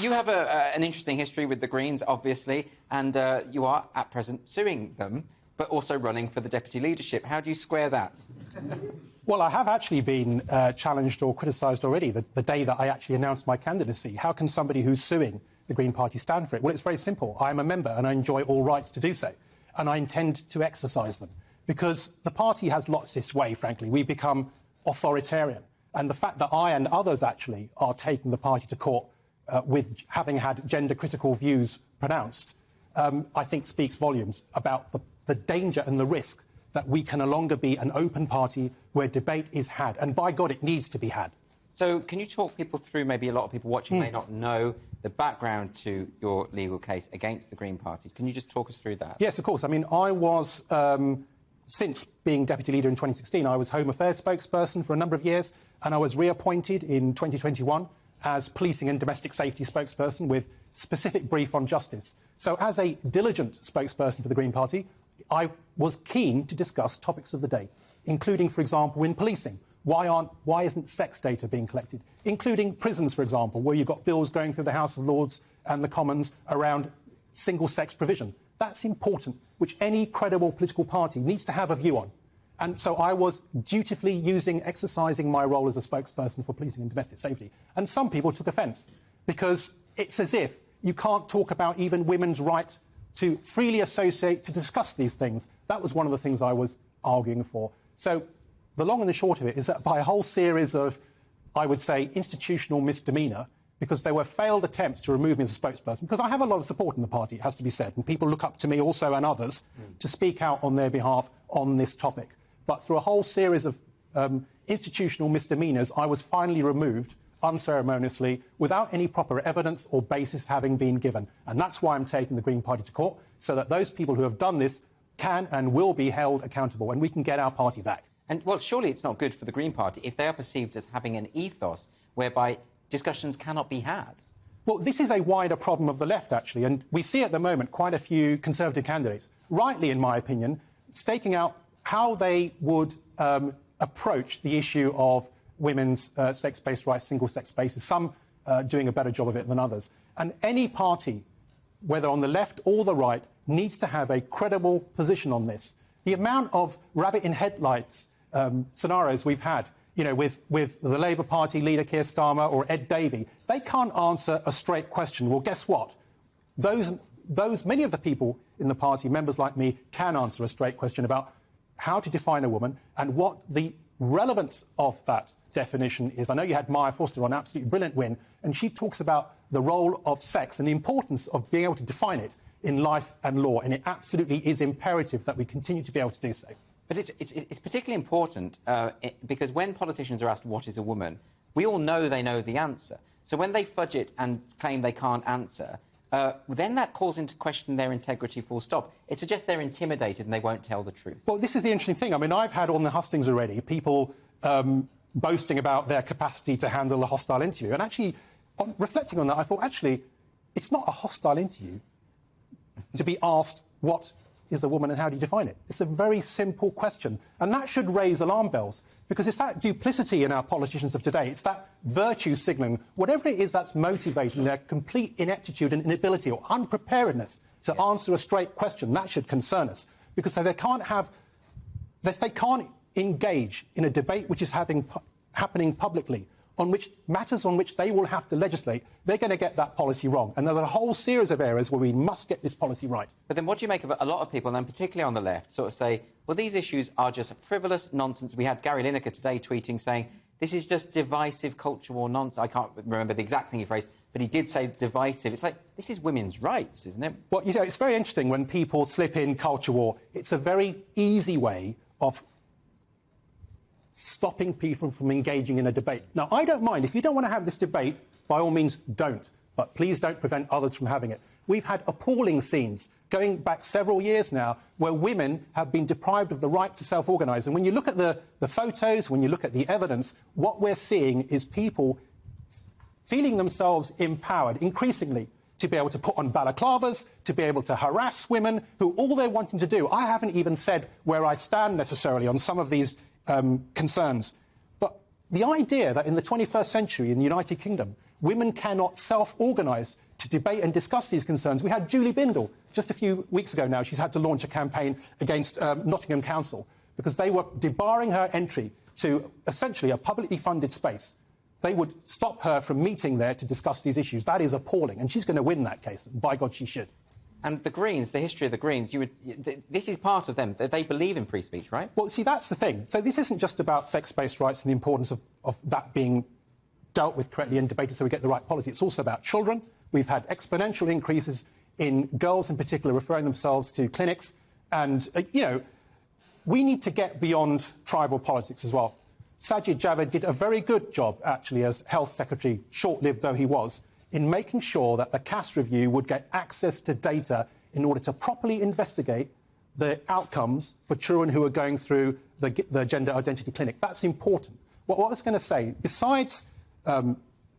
You have an interesting history with the Greens, obviously, and you are, at present, suing them, but also running for the deputy leadership. How do you square that? Well, I have actually been challenged or criticised already the day that I actually announced my candidacy. How can somebody who's suing the Green Party stand for it? Well, it's very simple. I am a member and I enjoy all rights to do so, and I intend to exercise them. Because the party has lost its way, frankly. We've become authoritarian. And the fact that I and others actually are taking the party to court with having had gender-critical views pronounced, I think speaks volumes about the danger and the risk that we can no longer be an open party where debate is had. And by God, it needs to be had. So can you talk people through, maybe a lot of people watching may not know the background to your legal case against the Green Party. Can you just talk us through that? Yes, of course. I mean, I was, since being deputy leader in 2016, I was Home Affairs spokesperson for a number of years, and I was reappointed in 2021 as policing and domestic safety spokesperson with specific brief on justice. So as a diligent spokesperson for the Green Party, I was keen to discuss topics of the day, including, for example, in policing. Why isn't sex data being collected? Including prisons, for example, where you've got bills going through the House of Lords and the Commons around single-sex provision. That's important, which any credible political party needs to have a view on. And so I was dutifully exercising my role as a spokesperson for policing and domestic safety. And some people took offence, because it's as if you can't talk about even women's right to freely associate, to discuss these things. That was one of the things I was arguing for. So the long and the short of it is that by a whole series of, I would say, institutional misdemeanour, because there were failed attempts to remove me as a spokesperson, because I have a lot of support in the party, it has to be said, and people look up to me also and others to speak out on their behalf on this topic. But through a whole series of institutional misdemeanours, I was finally removed unceremoniously without any proper evidence or basis having been given. And that's why I'm taking the Green Party to court, so that those people who have done this can and will be held accountable, and we can get our party back. And, well, surely it's not good for the Green Party if they are perceived as having an ethos whereby discussions cannot be had. Well, this is a wider problem of the left, actually, and we see at the moment quite a few Conservative candidates, rightly, in my opinion, staking out how they would approach the issue of women's sex-based rights, single-sex spaces, some doing a better job of it than others. And any party, whether on the left or the right, needs to have a credible position on this. The amount of rabbit-in-headlights scenarios we've had, you know, with the Labour Party leader Keir Starmer or Ed Davey, they can't answer a straight question. Well, guess what? Many of the people in the party, members like me, can answer a straight question about how to define a woman and what the relevance of that definition is. I know you had Maya Forster on, absolutely brilliant win, and she talks about the role of sex and the importance of being able to define it in life and law, and it absolutely is imperative that we continue to be able to do so. But it's particularly important because when politicians are asked what is a woman, we all know they know the answer. So when they fudge it and claim they can't answer, then that calls into question their integrity, full stop. It suggests they're intimidated and they won't tell the truth. Well, this is the interesting thing. I mean, I've had on the hustings already people boasting about their capacity to handle a hostile interview. And actually, reflecting on that, I thought, actually, it's not a hostile interview to be asked what is a woman and how do you define it. It's a very simple question. And that should raise alarm bells, because it's that duplicity in our politicians of today. It's that virtue signalling, whatever it is that's motivating their complete ineptitude and inability or unpreparedness to answer a straight question. That should concern us, because if they can't engage in a debate which is happening publicly, on which matters on which they will have to legislate, they're going to get that policy wrong. And there are a whole series of areas where we must get this policy right. But then what do you make of it? A lot of people, and particularly on the left, sort of say, well, these issues are just frivolous nonsense. We had Gary Lineker today tweeting saying, this is just divisive culture war nonsense. I can't remember the exact thing he phrased, but he did say divisive. It's like, this is women's rights, isn't it? Well, you know, it's very interesting when people slip in culture war. It's a very easy way of stopping people from engaging in a debate. Now, I don't mind. If you don't want to have this debate, by all means, don't. But please don't prevent others from having it. We've had appalling scenes going back several years now where women have been deprived of the right to self-organise. And when you look at the photos, when you look at the evidence, what we're seeing is people feeling themselves empowered increasingly to be able to put on balaclavas, to be able to harass women who all they're wanting to do. I haven't even said where I stand necessarily on some of these concerns. But the idea that in the 21st century in the United Kingdom, Women cannot self-organise to debate and discuss these concerns. We had Julie Bindel just a few weeks ago now. She's had to launch a campaign against Nottingham Council because they were debarring her entry to essentially a publicly funded space. They would stop her from meeting there to discuss these issues. That is appalling, and she's going to win that case. By God, she should. And the Greens, the history of the Greens, this is part of them. They believe in free speech, right? Well, see, that's the thing. So this isn't just about sex-based rights and the importance of that being dealt with correctly and debated so we get the right policy. It's also about children. We've had exponential increases in girls in particular referring themselves to clinics. And, we need to get beyond tribal politics as well. Sajid Javid did a very good job, actually, as Health Secretary, short-lived though he was, in making sure that the Cass Review would get access to data in order to properly investigate the outcomes for children who are going through the gender identity clinic. That's important. What I was going to say, besides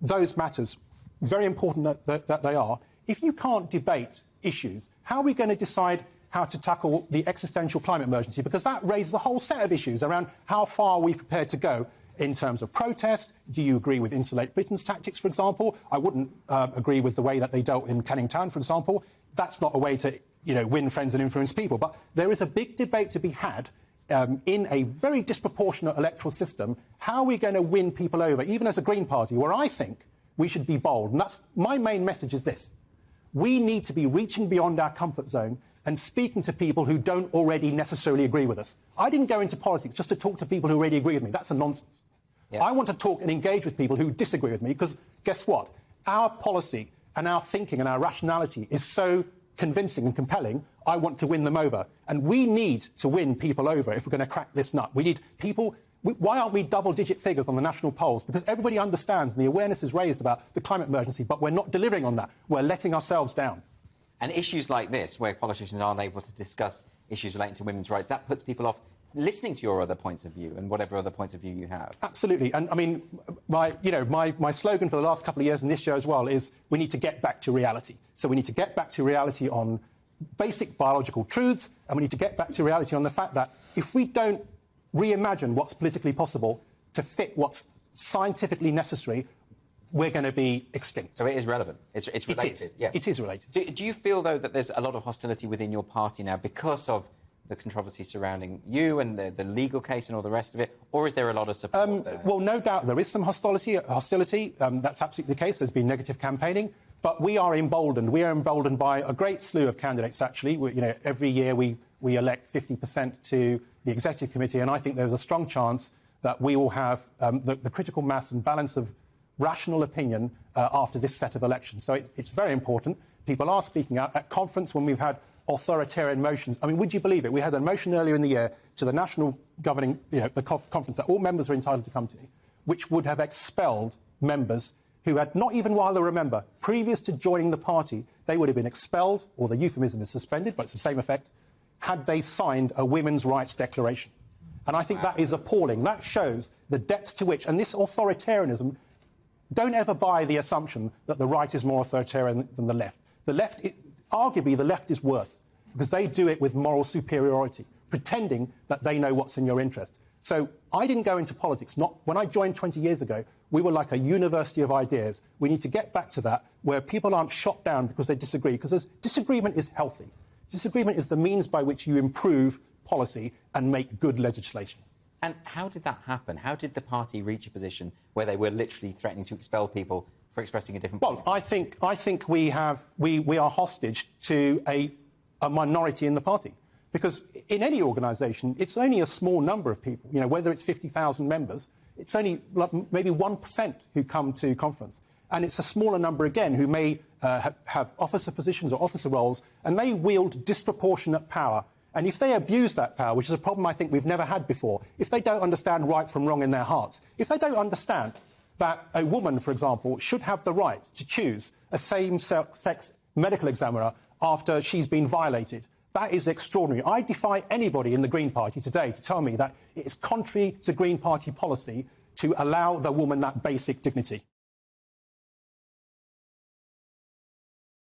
those matters, very important that they are, if you can't debate issues, how are we going to decide how to tackle the existential climate emergency? Because that raises a whole set of issues around how far we're prepared to go in terms of protest. Do you agree with Insulate Britain's tactics, for example? I wouldn't agree with the way that they dealt in Canning Town, for example. That's not a way to win friends and influence people. But there is a big debate to be had in a very disproportionate electoral system. How are we going to win people over, even as a Green Party, where I think we should be bold? And that's my main message is this. We need to be reaching beyond our comfort zone and speaking to people who don't already necessarily agree with us. I didn't go into politics just to talk to people who already agree with me. That's a nonsense. Yeah. I want to talk and engage with people who disagree with me because, guess what? Our policy and our thinking and our rationality is so convincing and compelling, I want to win them over. And we need to win people over if we're going to crack this nut. We need people... Why aren't we double-digit figures on the national polls? Because everybody understands and the awareness is raised about the climate emergency, but we're not delivering on that. We're letting ourselves down. And issues like this, where politicians aren't able to discuss issues relating to women's rights, that puts people off listening to your other points of view and whatever other points of view you have. Absolutely. And, I mean, my slogan for the last couple of years and this year as well is we need to get back to reality. So we need to get back to reality on basic biological truths, and we need to get back to reality on the fact that if we don't reimagine what's politically possible to fit what's scientifically necessary, we're going to be extinct. So it is relevant. It's related. It is. Yes. It is related. Do you feel, though, that there's a lot of hostility within your party now because of the controversy surrounding you and the legal case and all the rest of it, or is there a lot of support there? Well, no doubt there is some hostility. That's absolutely the case. There's been negative campaigning. But we are emboldened. We are emboldened by a great slew of candidates, actually. Every year we elect 50% to the Executive Committee, and I think there's a strong chance that we will have the critical mass and balance of rational opinion after this set of elections. So it's very important. People are speaking out. At conference, when we've had authoritarian motions, I mean, would you believe it? We had a motion earlier in the year to the national governing, the conference that all members are entitled to come to, which would have expelled members who had, not even while they remember, previous to joining the party, they would have been expelled, or the euphemism is suspended, but it's the same effect, had they signed a women's rights declaration. And I think that is appalling. That shows the depth to which, and this authoritarianism, don't ever buy the assumption that the right is more authoritarian than the left. Arguably, the left is worse, because they do it with moral superiority, pretending that they know what's in your interest. So I didn't go into politics. When I joined 20 years ago, we were like a university of ideas. We need to get back to that, where people aren't shot down because they disagree, because disagreement is healthy. Disagreement is the means by which you improve policy and make good legislation. And how did that happen? How did the party reach a position where they were literally threatening to expel people for expressing a different point? Well, I think we are hostage to a minority in the party. Because in any organisation, it's only a small number of people. Whether it's 50,000 members, it's only maybe 1% who come to conference. And it's a smaller number, again, who may have officer positions or officer roles, and they wield disproportionate power. And if they abuse that power, which is a problem I think we've never had before, if they don't understand right from wrong in their hearts, if they don't understand that a woman, for example, should have the right to choose a same-sex medical examiner after she's been violated, that is extraordinary. I defy anybody in the Green Party today to tell me that it is contrary to Green Party policy to allow the woman that basic dignity.